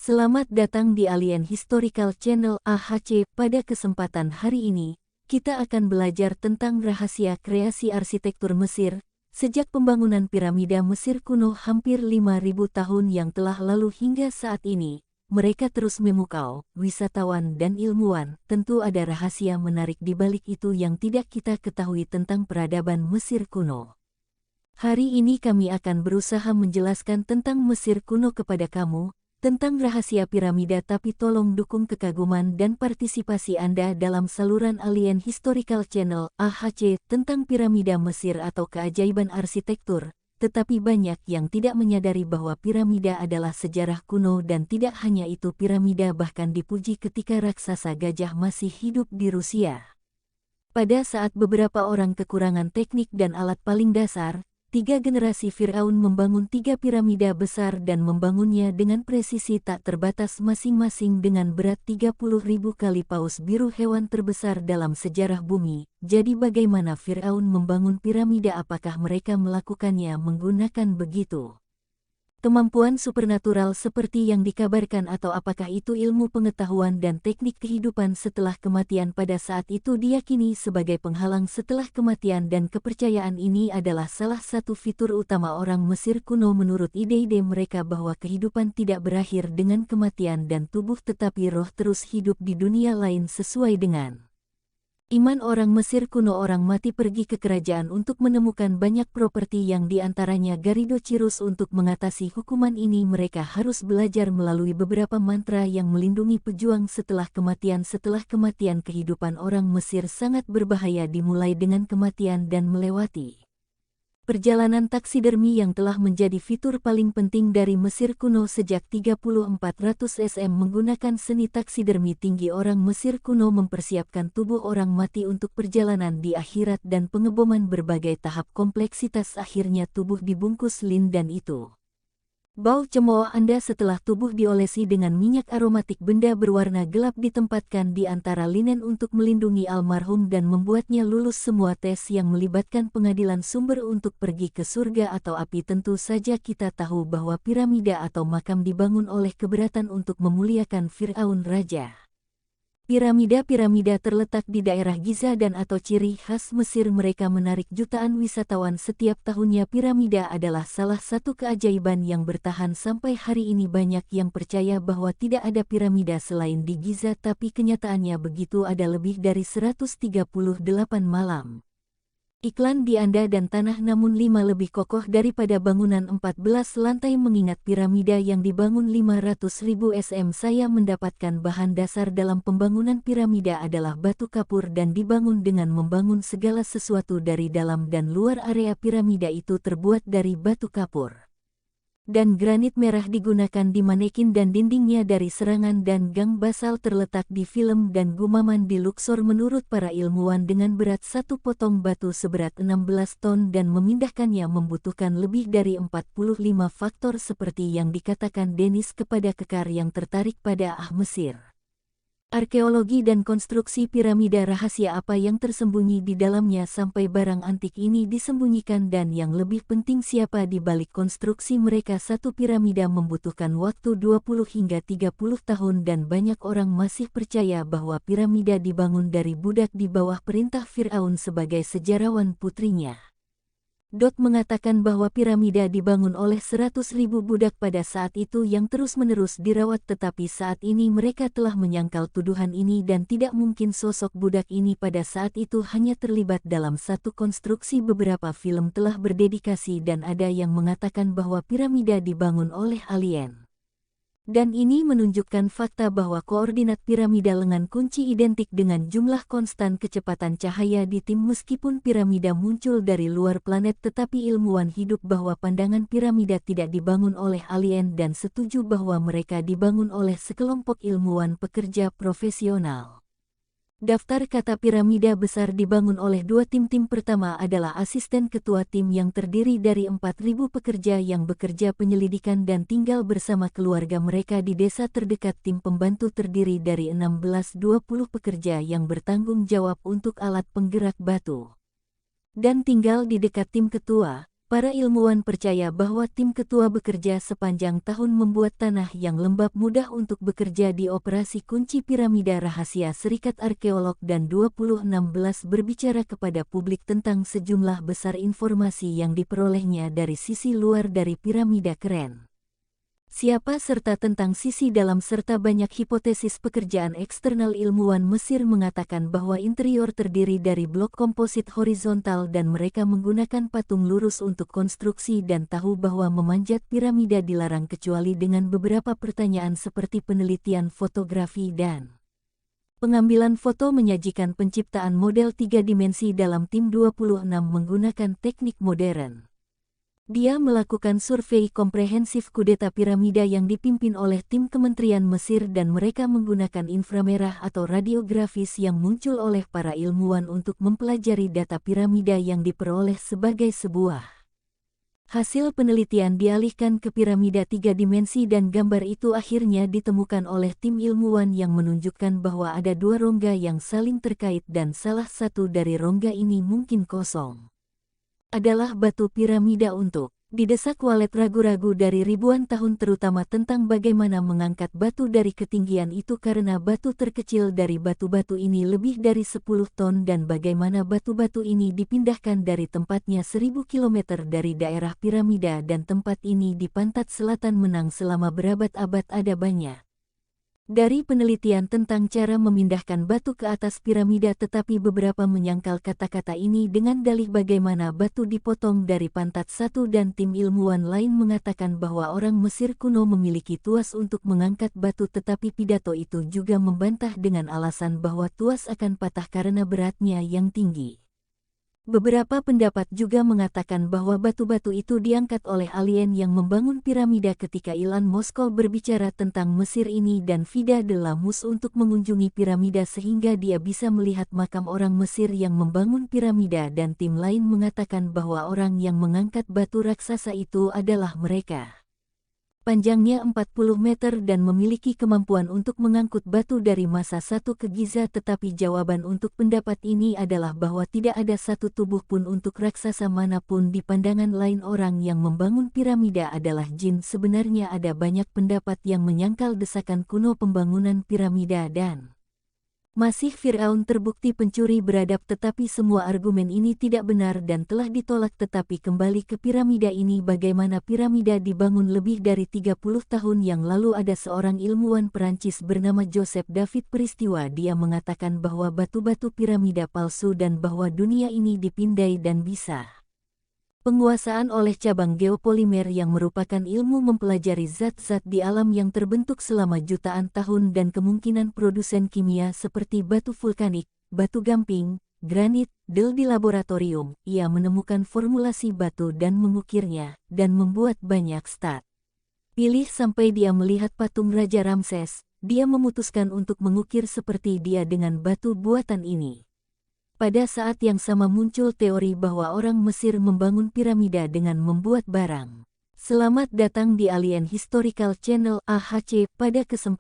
Selamat datang di Alien Historical Channel AHC. Pada kesempatan hari ini, kita akan belajar tentang rahasia kreasi arsitektur Mesir, sejak pembangunan piramida Mesir kuno hampir 5.000 tahun yang telah lalu hingga saat ini. Mereka terus memukau, wisatawan dan ilmuwan, tentu ada rahasia menarik di balik itu yang tidak kita ketahui tentang peradaban Mesir kuno. Hari ini kami akan berusaha menjelaskan tentang Mesir kuno kepada kamu, tentang rahasia piramida, tapi tolong dukung kekaguman dan partisipasi Anda dalam saluran Alien Historical Channel AHC tentang piramida Mesir atau keajaiban arsitektur. Tetapi banyak yang tidak menyadari bahwa piramida adalah sejarah kuno, dan tidak hanya itu, piramida bahkan dipuji ketika raksasa gajah masih hidup di Rusia. Pada saat beberapa orang kekurangan teknik dan alat paling dasar, 3 generasi Firaun membangun 3 piramida besar dan membangunnya dengan presisi tak terbatas, masing-masing dengan berat 30.000 kali paus biru, hewan terbesar dalam sejarah bumi. Jadi bagaimana Firaun membangun piramida? Apakah mereka melakukannya menggunakan begitu kemampuan supernatural seperti yang dikabarkan, atau apakah itu ilmu pengetahuan dan teknik kehidupan setelah kematian pada saat itu diyakini sebagai penghalang setelah kematian? Dan kepercayaan ini adalah salah satu fitur utama orang Mesir kuno menurut ide-ide mereka bahwa kehidupan tidak berakhir dengan kematian dan tubuh, tetapi roh terus hidup di dunia lain sesuai dengan iman orang Mesir kuno. Orang mati pergi ke kerajaan untuk menemukan banyak properti yang diantaranya Garidocirus. Untuk mengatasi hukuman ini mereka harus belajar melalui beberapa mantra yang melindungi pejuang setelah kematian. Setelah kematian, kehidupan orang Mesir sangat berbahaya, dimulai dengan kematian dan melewati perjalanan taksidermi yang telah menjadi fitur paling penting dari Mesir kuno sejak 3400 SM. Menggunakan seni taksidermi tinggi, orang Mesir kuno mempersiapkan tubuh orang mati untuk perjalanan di akhirat dan pengeboman berbagai tahap kompleksitas. Akhirnya tubuh dibungkus lin, dan itu bau cemooh Anda. Setelah tubuh diolesi dengan minyak aromatik, benda berwarna gelap ditempatkan di antara linen untuk melindungi almarhum dan membuatnya lulus semua tes yang melibatkan pengadilan sumber untuk pergi ke surga atau api. Tentu saja kita tahu bahwa piramida atau makam dibangun oleh keberatan untuk memuliakan Firaun raja. Piramida-piramida terletak di daerah Giza dan atau ciri khas Mesir mereka menarik jutaan wisatawan setiap tahunnya. Piramida adalah salah satu keajaiban yang bertahan sampai hari ini. Banyak yang percaya bahwa tidak ada piramida selain di Giza, tapi kenyataannya begitu, ada lebih dari 138 malam iklan di Anda dan tanah, namun 5 lebih kokoh daripada bangunan 14 lantai. Mengingat piramida yang dibangun 500.000 SM, saya mendapatkan bahan dasar dalam pembangunan piramida adalah batu kapur dan dibangun dengan membangun segala sesuatu dari dalam dan luar. Area piramida itu terbuat dari batu kapur dan granit merah digunakan di manekin, dan dindingnya dari serangan dan gang basal terletak di film dan gumaman di Luxor. Menurut para ilmuwan, dengan berat satu potong batu seberat 16 ton dan memindahkannya membutuhkan lebih dari 45 faktor, seperti yang dikatakan Dennis kepada Kekar yang tertarik pada Mesir. Arkeologi dan konstruksi piramida, rahasia apa yang tersembunyi di dalamnya sampai barang antik ini disembunyikan, dan yang lebih penting, siapa di balik konstruksi mereka? Satu piramida membutuhkan waktu 20 hingga 30 tahun, dan banyak orang masih percaya bahwa piramida dibangun dari budak di bawah perintah Firaun. Sebagai sejarawan putrinya Dot mengatakan bahwa piramida dibangun oleh 100.000 budak pada saat itu yang terus-menerus dirawat, tetapi saat ini mereka telah menyangkal tuduhan ini dan tidak mungkin sosok budak ini pada saat itu hanya terlibat dalam satu konstruksi. Beberapa film telah berdedikasi dan ada yang mengatakan bahwa piramida dibangun oleh alien. Dan ini menunjukkan fakta bahwa koordinat piramida lengan kunci identik dengan jumlah konstan kecepatan cahaya di tim. Meskipun piramida muncul dari luar planet, tetapi ilmuwan hidup bahwa pandangan piramida tidak dibangun oleh alien dan setuju bahwa mereka dibangun oleh sekelompok ilmuwan pekerja profesional. Daftar kata piramida besar dibangun oleh 2 tim. Tim pertama adalah asisten ketua tim yang terdiri dari 4.000 pekerja yang bekerja penyelidikan dan tinggal bersama keluarga mereka di desa terdekat. Tim pembantu terdiri dari 16-20 pekerja yang bertanggung jawab untuk alat penggerak batu dan tinggal di dekat tim ketua. Para ilmuwan percaya bahwa tim ketua bekerja sepanjang tahun membuat tanah yang lembab mudah untuk bekerja di operasi kunci piramida rahasia. Serikat Arkeolog dan 2016 berbicara kepada publik tentang sejumlah besar informasi yang diperolehnya dari sisi luar dari piramida keren. Siapa serta tentang sisi dalam serta banyak hipotesis pekerjaan eksternal. Ilmuwan Mesir mengatakan bahwa interior terdiri dari blok komposit horizontal dan mereka menggunakan patung lurus untuk konstruksi dan tahu bahwa memanjat piramida dilarang kecuali dengan beberapa pertanyaan seperti penelitian fotografi dan pengambilan foto. Menyajikan penciptaan model 3 dimensi dalam tim 26 menggunakan teknik modern. Dia melakukan survei komprehensif kudeta piramida yang dipimpin oleh tim Kementerian Mesir dan mereka menggunakan inframerah atau radiografis yang muncul oleh para ilmuwan untuk mempelajari data piramida yang diperoleh sebagai sebuah hasil penelitian dialihkan ke piramida 3 dimensi dan gambar itu akhirnya ditemukan oleh tim ilmuwan yang menunjukkan bahwa ada dua rongga yang saling terkait dan salah satu dari rongga ini mungkin kosong adalah batu piramida. Untuk didesak walet ragu-ragu dari ribuan tahun terutama tentang bagaimana mengangkat batu dari ketinggian itu karena batu terkecil dari batu-batu ini lebih dari 10 ton dan bagaimana batu-batu ini dipindahkan dari tempatnya 1000 km dari daerah piramida dan tempat ini di pantat selatan menang selama berabad-abad. Ada banyak dari penelitian tentang cara memindahkan batu ke atas piramida tetapi beberapa menyangkal kata-kata ini dengan dalih bagaimana batu dipotong dari pantat satu dan tim ilmuwan lain mengatakan bahwa orang Mesir kuno memiliki tuas untuk mengangkat batu tetapi pidato itu juga membantah dengan alasan bahwa tuas akan patah karena beratnya yang tinggi. Beberapa pendapat juga mengatakan bahwa batu-batu itu diangkat oleh alien yang membangun piramida. Ketika Elon Musk berbicara tentang Mesir ini dan Vida de Lamus untuk mengunjungi piramida sehingga dia bisa melihat makam orang Mesir yang membangun piramida dan tim lain mengatakan bahwa orang yang mengangkat batu raksasa itu adalah mereka. Panjangnya 40 meter dan memiliki kemampuan untuk mengangkut batu dari masa satu ke Giza tetapi jawaban untuk pendapat ini adalah bahwa tidak ada satu tubuh pun untuk raksasa manapun. Di pandangan lain orang yang membangun piramida adalah jin. Sebenarnya ada banyak pendapat yang menyangkal desakan kuno pembangunan piramida dan masih Firaun terbukti pencuri beradab tetapi semua argumen ini tidak benar dan telah ditolak. Tetapi kembali ke piramida ini, bagaimana piramida dibangun lebih dari 30 tahun yang lalu. Ada seorang ilmuwan Perancis bernama Joseph David. Peristiwa dia mengatakan bahwa batu-batu piramida palsu dan bahwa dunia ini dipindai dan bisa penguasaan oleh cabang geopolimer yang merupakan ilmu mempelajari zat-zat di alam yang terbentuk selama jutaan tahun dan kemungkinan produsen kimia seperti batu vulkanik, batu gamping, granit, di laboratorium. Ia menemukan formulasi batu dan mengukirnya, dan membuat banyak stat pilih sampai dia melihat patung Raja Ramses. Dia memutuskan untuk mengukir seperti dia dengan batu buatan ini. Pada saat yang sama muncul teori bahwa orang Mesir membangun piramida dengan membuat barang. Selamat datang di Alien Historical Channel AHC. Pada kesempatan